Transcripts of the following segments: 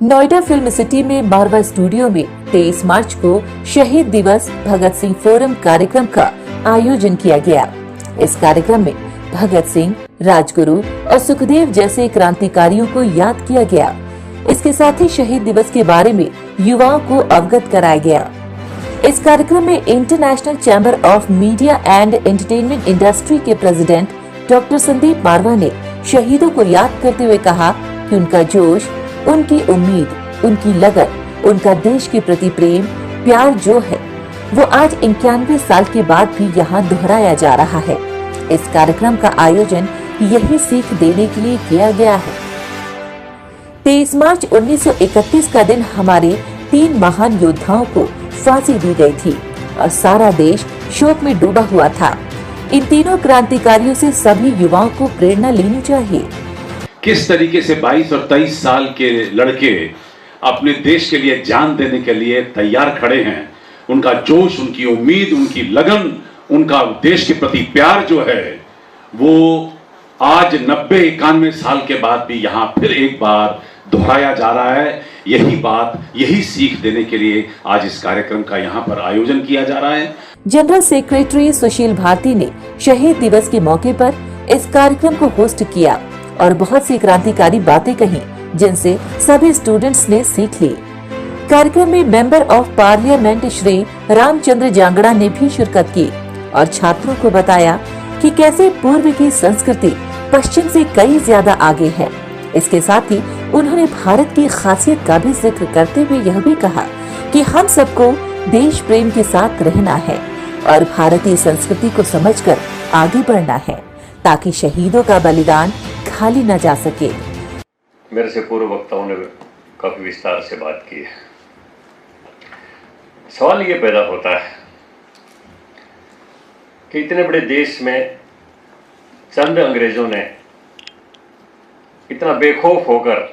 Noida film city में मारवा studio में 23 मार्च को शहीद दिवस भगत सिंह फोरम कार्यक्रम का आयोजन किया गया। इस कार्यक्रम में भगत सिंह, राजगुरु और सुखदेव जैसे क्रांतिकारियों को याद किया गया। इसके साथ ही शहीद दिवस के बारे में युवाओं को अवगत कराया गया। इस कार्यक्रम में international chamber of media and entertainment industry के प्रेसिडेंट डॉक्टर संदीप मारवा ने शहीदों को याद करते हुए कहा कि उनका जोश, उनकी उम्मीद, उनकी लगन, उनका देश के प्रति प्रेम, प्यार जो है वो आज 91 साल के बाद भी यहाँ दोहराया जा रहा है। इस कार्यक्रम का आयोजन यही सीख देने के लिए किया गया है। 23 मार्च 1931 का दिन हमारे 3 महान योद्धाओं को फांसी दी गई थी और सारा देश शोक में डूबा हुआ था। इन तीनों क्रांतिकारियों से सभी युवाओं को प्रेरणा लेनी चाहिए। किस तरीके से 22 और 23 साल के लड़के अपने देश के लिए जान देने के लिए तैयार खड़े हैं। उनका जोश, उनकी उम्मीद, उनकी लगन, उनका देश के प्रति प्यार जो है वो आज 90-91 साल के बाद भी यहाँ फिर एक बार दोहराया जा रहा है। यही बात, यही सीख देने के लिए आज इस कार्यक्रम का यहाँ पर आयोजन किया जा रहा है। जनरल सेक्रेटरी सुशील भारती ने शहीद दिवस के मौके पर इस कार्यक्रम को होस्ट किया और बहुत सी क्रांतिकारी बातें कही जिनसे सभी स्टूडेंट्स ने सीख ली। कार्यक्रम में member of parliament Shri Ramchandra Jangra ने भी शिरकत की और छात्रों को बताया कि कैसे पूर्व की संस्कृति पश्चिम से कई ज्यादा आगे है। इसके साथ ही उन्होंने भारत की खासियत का भी जिक्र करते हुए यह भी कहा कि हम सबको देश प्रेम के साथ रहना है और भारतीय संस्कृति को समझकर आगे बढ़ना है ताकि शहीदों का बलिदान खाली न जा सके। मेरे से पूर्व वक्ताओं ने काफी विस्तार से बात की है। सवाल ये पैदा होता है कि इतने बड़े देश में चंद अंग्रेजों ने इतना बेखौफ होकर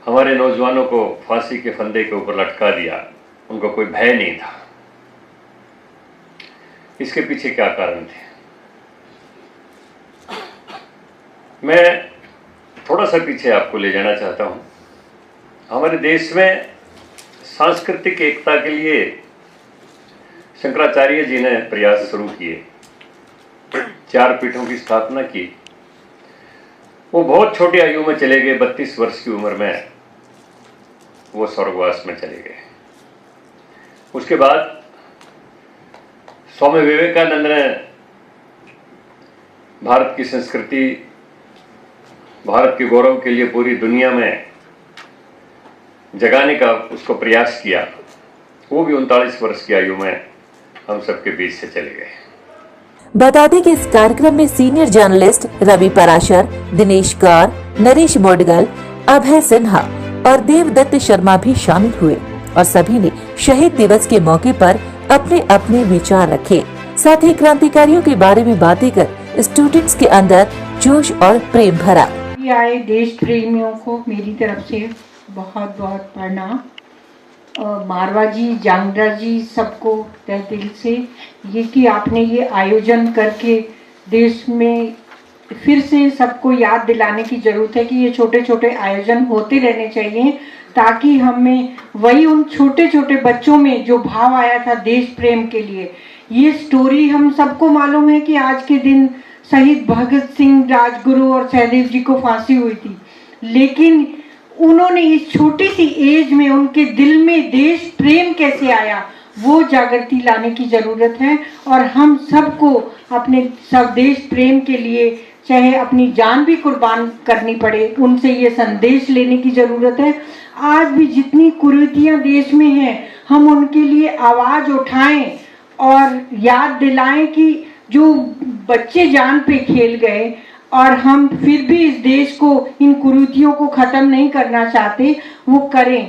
हमारे नौजवानों को फांसी के फंदे के ऊपर लटका दिया, उनको कोई भय नहीं था। इसके पीछे क्या कारण थे? मैं थोड़ा सा पीछे आपको ले जाना चाहता हूं। हमारे देश में सांस्कृतिक एकता के लिए शंकराचार्य जी ने प्रयास शुरू किए, 4 पीठों की स्थापना की। वो बहुत छोटी आयु में चले गए, 32 वर्ष की उम्र में वो स्वर्गवास में चले गए। उसके बाद स्वामी विवेकानंद ने भारत की संस्कृति, भारत के गौरव के लिए पूरी दुनिया में जगाने का उसको प्रयास किया। वो भी 39 वर्ष की आयु में हम सबके बीच से चले गए। बता दें कि इस कार्यक्रम में सीनियर जर्नलिस्ट रवि पराशर, दिनेश कौर, नरेश मोडगल, अभय सिन्हा और देवदत्त शर्मा भी शामिल हुए और सभी ने शहीद दिवस के मौके पर अपने अपने विचार रखे। साथ ही क्रांतिकारियों के बारे में बातें कर स्टूडेंट्स के अंदर जोश और प्रेम भरा। आए देश प्रेमियों को मेरी तरफ से बहुत बहुत प्रणाम। मारवा जी, जांगड़ा जी, सबको तहे दिल से ये कि आपने ये आयोजन करके देश में फिर से सबको याद दिलाने की ज़रूरत है कि ये छोटे छोटे आयोजन होते रहने चाहिए ताकि हमें वही उन छोटे छोटे बच्चों में जो भाव आया था देश प्रेम के लिए। ये स्टोरी हम सबको मालूम है कि आज के दिन शहीद भगत सिंह, राजगुरु और सहदेव जी को फांसी हुई थी, लेकिन उन्होंने इस छोटी सी एज में उनके दिल में देश प्रेम कैसे आया वो जागृति लाने की ज़रूरत है। और हम सबको अपने सब देश प्रेम के लिए चाहे अपनी जान भी कुर्बान करनी पड़े, उनसे ये संदेश लेने की ज़रूरत है। आज भी जितनी कुरीतियाँ देश में हैं हम उनके लिए आवाज़ उठाएं और याद दिलाएं कि जो बच्चे जान पे खेल गए और हम फिर भी इस देश को, इन कुरीतियों को ख़त्म नहीं करना चाहते, वो करें।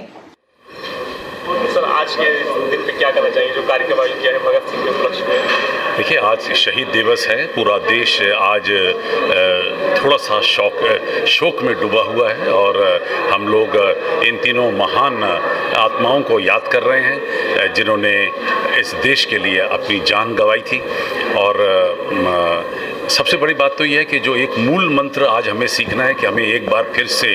सर, आज के दिन पे क्या करना चाहिए जो कार्यक्रम आयोजित किया है भगत सिंह के उपलक्ष्य में? देखिए, आज शहीद दिवस है। पूरा देश आज थोड़ा सा शोक में डूबा हुआ है और हम लोग इन तीनों महान आत्माओं को याद कर रहे हैं जिन्होंने इस देश के लिए अपनी जान गंवाई थी और सबसे बड़ी बात तो यह है कि जो एक मूल मंत्र आज हमें सीखना है कि हमें एक बार फिर से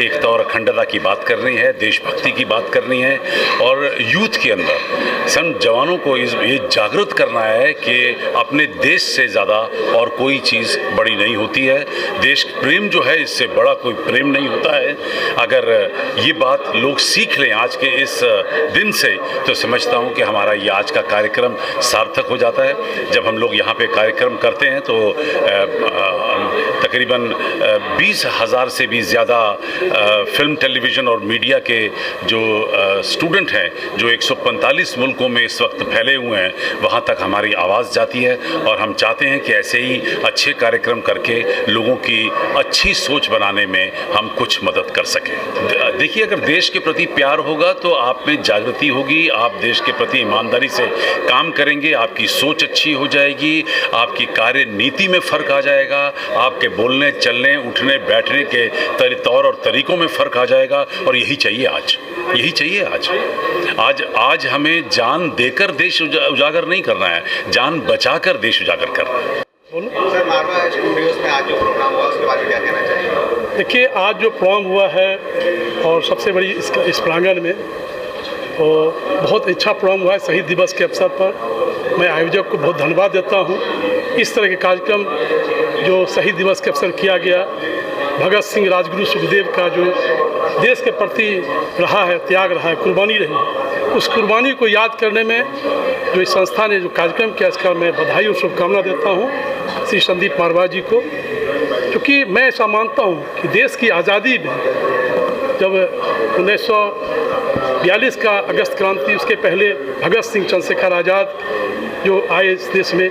एकता और अखंडता की बात करनी है, देशभक्ति की बात करनी है और यूथ के अंदर सन जवानों को ये जागृत करना है कि अपने देश से ज़्यादा और कोई चीज़ बड़ी नहीं होती है। देश प्रेम जो है इससे बड़ा कोई प्रेम नहीं होता है। अगर ये बात लोग सीख लें आज के इस दिन से तो समझता हूँ कि हमारा ये आज का कार्यक्रम सार्थक हो जाता है। जब हम लोग यहाँ पे कार्यक्रम करते हैं तो तकरीबन 20,000 से भी ज़्यादा फिल्म, टेलीविज़न और मीडिया के जो स्टूडेंट हैं जो 145 मुल्कों में इस वक्त फैले हुए हैं, वहाँ तक हमारी आवाज़ जाती है और हम चाहते हैं कि ऐसे ही अच्छे कार्यक्रम करके लोगों की अच्छी सोच बनाने में हम कुछ मदद कर सकें। देखिए, अगर देश के प्रति प्यार होगा तो आप में जागृति होगी, आप देश के प्रति ईमानदारी से काम करेंगे, आपकी सोच अच्छी हो जाएगी, आपकी कार्य नीति में फ़र्क आ जाएगा, आपके बोलने, चलने, उठने, बैठने के तौर और तरीक़ों में फ़र्क आ जाएगा। और यही चाहिए आज, यही चाहिए आज हमें जान देकर देश उजागर नहीं करना है, जान बचाकर देश उजागर करना है। सर, मारवा स्टूडियोज में आज जो प्रोग्राम हुआ उसके बारे में क्या कहना चाहिए? देखिए, आज जो प्रोग्राम हुआ है और सबसे बड़ी इस प्रांगण में तो बहुत अच्छा प्रोग्राम हुआ है। शहीद दिवस के अवसर पर मैं आयोजक को बहुत धन्यवाद देता हूँ। इस तरह के कार्यक्रम जो शहीद दिवस के अवसर किया गया, भगत सिंह, राजगुरु, सुखदेव का जो देश के प्रति रहा है, त्याग रहा है, कुर्बानी रही है, उस कुर्बानी को याद करने में जो इस संस्था ने जो कार्यक्रम किया, इसका मैं बधाई और शुभकामना देता हूँ श्री संदीप मारवा जी को। क्योंकि मैं ऐसा मानता हूँ कि देश की आज़ादी में जब 1942 का अगस्त क्रांति, उसके पहले भगत सिंह, चंद्रशेखर आज़ाद जो आए इस देश में,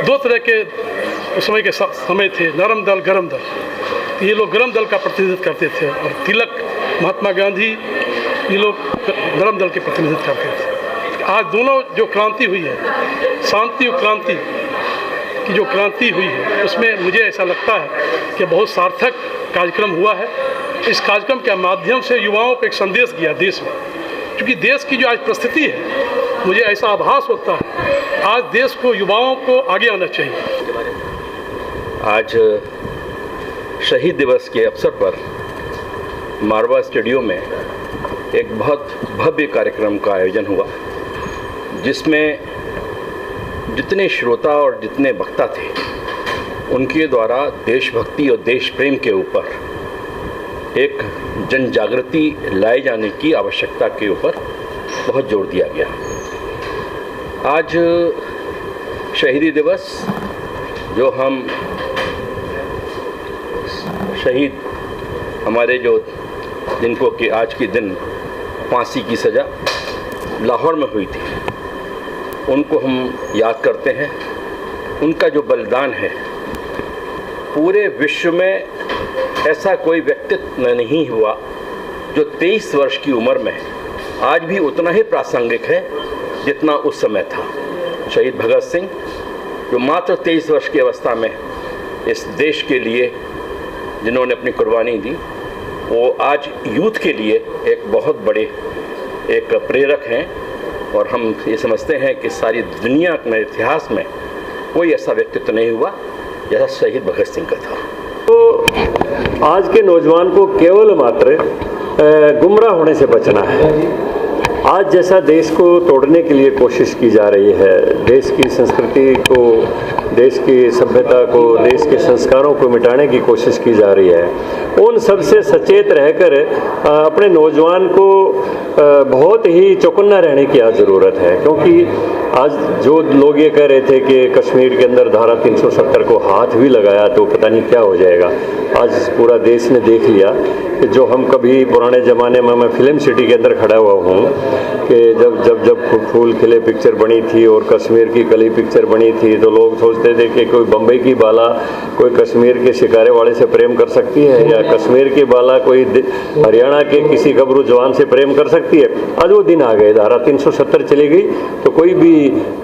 दो तरह के उस समय थे, नरम दल, गरम दल। ये लोग गरम दल का प्रतिनिधित्व करते थे और तिलक, महात्मा गांधी, ये लोग गरम दल के प्रतिनिधित्व करते थे। आज दोनों जो क्रांति हुई है, शांति और क्रांति की जो क्रांति हुई है, उसमें मुझे ऐसा लगता है कि बहुत सार्थक कार्यक्रम हुआ है। इस कार्यक्रम के माध्यम से युवाओं को एक संदेश गया देश में, क्योंकि देश की जो आज परिस्थिति है, मुझे ऐसा आभास होता है आज देश को, युवाओं को आगे आना चाहिए। आज शहीद दिवस के अवसर पर मारवा स्टूडियो में एक बहुत भव्य कार्यक्रम का आयोजन हुआ, जिसमें जितने श्रोता और जितने वक्ता थे, उनके द्वारा देशभक्ति और देश प्रेम के ऊपर एक जन जागृति लाए जाने की आवश्यकता के ऊपर बहुत जोर दिया गया। आज शहीदी दिवस, जो हम शहीद हमारे जो जिनको कि आज के दिन फांसी की सज़ा लाहौर में हुई थी, उनको हम याद करते हैं। उनका जो बलिदान है, पूरे विश्व में ऐसा कोई व्यक्तित्व नहीं हुआ जो 23 वर्ष की उम्र में आज भी उतना ही प्रासंगिक है जितना उस समय था। शहीद भगत सिंह, जो मात्र 23 वर्ष की अवस्था में इस देश के लिए जिन्होंने अपनी कुर्बानी दी, वो आज यूथ के लिए एक बहुत बड़े एक प्रेरक हैं। और हम ये समझते हैं कि सारी दुनिया के इतिहास में कोई ऐसा व्यक्तित्व नहीं हुआ जैसा शहीद भगत सिंह का था। तो आज के नौजवान को केवल मात्र गुमराह होने से बचना है। आज जैसा देश को तोड़ने के लिए कोशिश की जा रही है, देश की संस्कृति को, देश की सभ्यता को, देश के संस्कारों को मिटाने की कोशिश की जा रही है, उन सब से सचेत रहकर अपने नौजवान को बहुत ही चौकन्ना रहने की आज ज़रूरत है। क्योंकि आज जो लोग ये कह रहे थे कि कश्मीर के अंदर धारा 370 को हाथ भी लगाया तो पता नहीं क्या हो जाएगा, आज पूरा देश ने देख लिया कि जो हम कभी पुराने ज़माने में, मैं फिल्म सिटी के अंदर खड़ा हुआ हूँ कि जब फूल खिले पिक्चर बनी थी और कश्मीर की कली पिक्चर बनी थी, तो लोग सोचते थे कि कोई बम्बई की बाला कोई कश्मीर के शिकारे वाले से प्रेम कर सकती है, या कश्मीर की बाला कोई हरियाणा के किसी गबरू जवान से प्रेम कर सकती है। आज वो दिन आ गए, धारा 370 चली गई तो कोई भी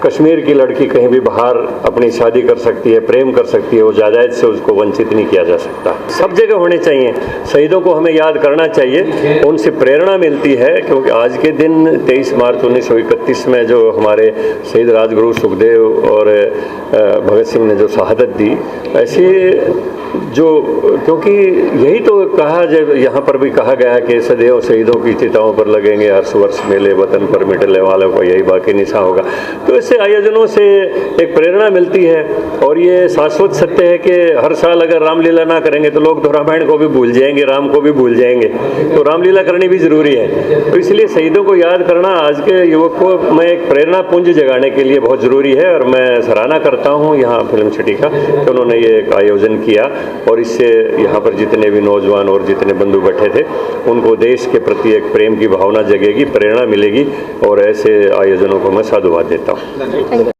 कश्मीर की लड़की कहीं भी बाहर अपनी शादी कर सकती है, प्रेम कर सकती है, वो जायदाद से उसको वंचित नहीं किया जा सकता। सब जगह होने चाहिए, शहीदों को हमें याद करना चाहिए, उनसे प्रेरणा मिलती है। क्योंकि आज के दिन दिन 23 मार्च 1931 में जो हमारे शहीद राजगुरु सुखदेव और भगत सिंह ने जो शहादत दी, ऐसे जो, क्योंकि यही तो कहा, जब यहाँ पर भी कहा गया कि सदैव शहीदों की चिताओं पर लगेंगे हर्ष वर्ष मेले, वतन पर मिटने वालों को यही बाकी निशा होगा। तो ऐसे आयोजनों से एक प्रेरणा मिलती है और ये शाश्वत सत्य है कि हर साल अगर रामलीला ना करेंगे तो लोग तो रामायण को भी भूल जाएंगे, राम को भी भूल जाएंगे, तो रामलीला करनी भी ज़रूरी है। तो इसलिए शहीदों को याद करना आज के युवक को मैं एक प्रेरणा पुंज जगाने के लिए बहुत ज़रूरी है और मैं सराहना करता हूँ यहाँ फिल्म सिटी का कि उन्होंने ये एक आयोजन किया और इससे यहाँ पर जितने भी नौजवान और जितने बंधु बैठे थे उनको देश के प्रति एक प्रेम की भावना जगेगी, प्रेरणा मिलेगी और ऐसे आयोजनों को मैं साधुवाद देता हूँ।